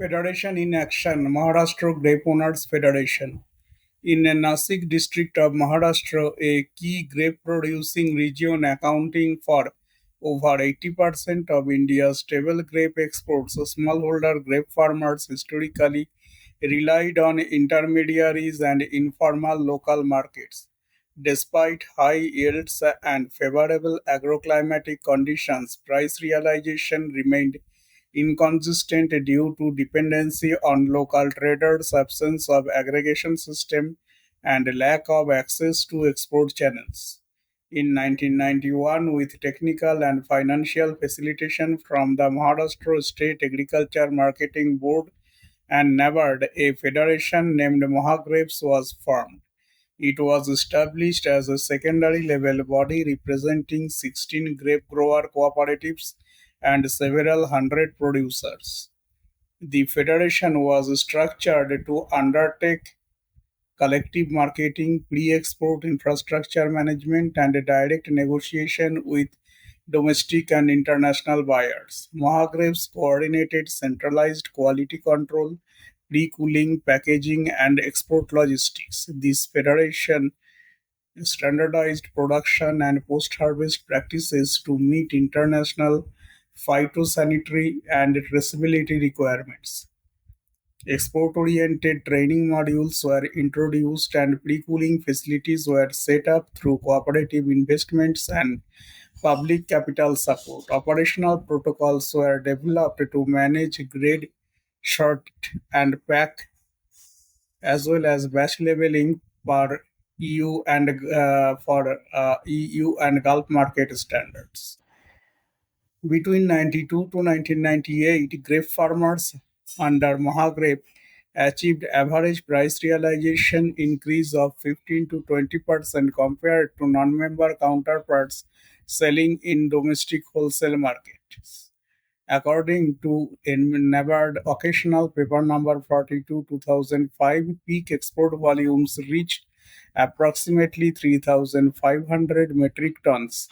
Federation in Action, Maharashtra Grape Owners Federation. In a Nashik district of Maharashtra, a key grape producing region accounting for over 80% of India's table grape exports, smallholder grape farmers historically relied on intermediaries and informal local markets. Despite high yields and favorable agroclimatic conditions, price realization remained inconsistent due to dependency on local traders, absence of aggregation system, and lack of access to export channels. In 1991, with technical and financial facilitation from the Maharashtra State Agriculture Marketing Board and NABARD, a federation named Mahagrapes was formed. It was established as a secondary level body representing 16 grape grower cooperatives and several hundred producers. The federation was structured to undertake collective marketing, pre export infrastructure management, and direct negotiation with domestic and international buyers. Mahagrapes coordinated centralized quality control, pre cooling, packaging, and export logistics. This federation standardized production and post harvest practices to meet international phytosanitary and traceability requirements. Export oriented training modules were introduced and pre cooling facilities were set up through cooperative investments and public capital support. Operational protocols were developed to manage grade, short, and pack as well as batch leveling for EU and Gulf market standards. Between 92 to 1998, grape farmers under Mahagrape achieved average price realization increase of 15 to 20% compared to non-member counterparts selling in domestic wholesale markets. According to NABARD Occasional Paper Number 42 2005, peak export volumes reached approximately 3,500 metric tons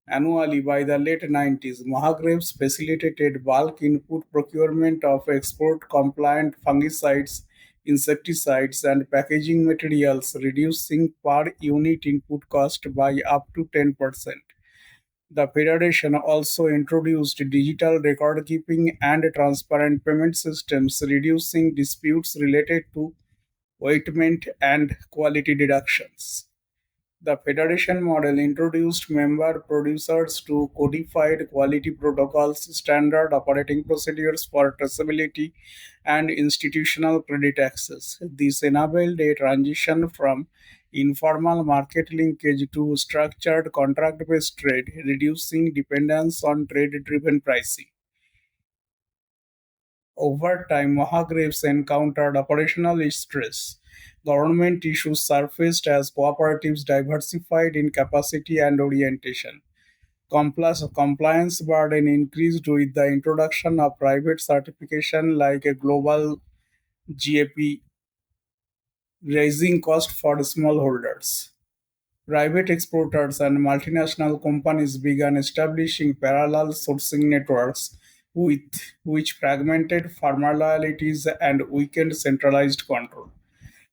annually by the late 90s. Mahagrapes facilitated bulk input procurement of export compliant fungicides, insecticides, and packaging materials, reducing per unit input cost by up to 10%. The Federation also introduced digital record keeping and transparent payment systems, reducing disputes related to weighment and quality deductions. The Federation model introduced member producers to codified quality protocols, standard operating procedures for traceability, and institutional credit access. This enabled a transition from informal market linkage to structured contract based trade, reducing dependence on trade driven pricing. Over time, Mahagrapes encountered operational stress. Government issues surfaced as cooperatives diversified in capacity and orientation. Compliance burden increased with the introduction of private certification like a global GAP, raising cost for smallholders. Private exporters and multinational companies began establishing parallel sourcing networks with which fragmented farmer loyalties and weakened centralized control.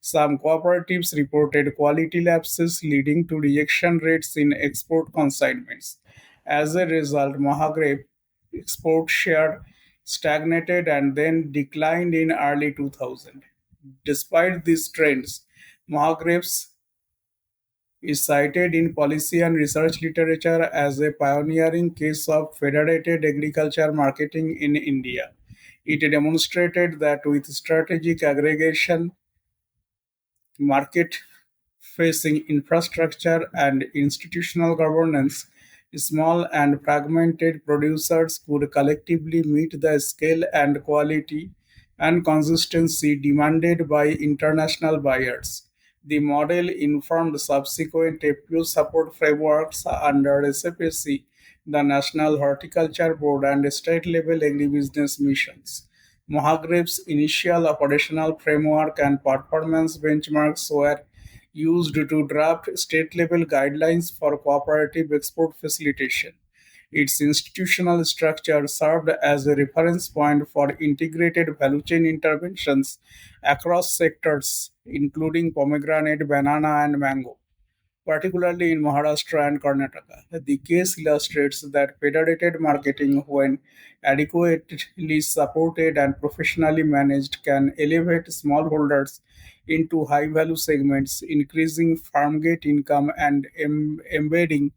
Some cooperatives reported quality lapses leading to rejection rates in export consignments. As a result, Mahagrape export share stagnated and then declined in early 2000. Despite these trends, Mahagrapes is cited in policy and research literature as a pioneering case of federated agriculture marketing in India. It demonstrated that with strategic aggregation, market facing infrastructure, and institutional governance, small and fragmented producers could collectively meet the scale and quality and consistency demanded by international buyers. The model informed subsequent FPO support frameworks under SFAC, the National Horticulture Board, and state level agribusiness missions. Mahagrapes' initial operational framework and performance benchmarks were used to draft state level guidelines for cooperative export facilitation. Its institutional structure served as a reference point for integrated value chain interventions across sectors, including pomegranate, banana, and mango, particularly in Maharashtra and Karnataka. The case illustrates that federated marketing, when adequately supported and professionally managed, can elevate smallholders into high value segments, increasing farm gate income and embedding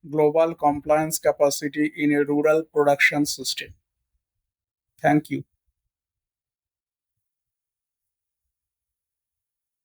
global compliance capacity in a rural production system. Thank you.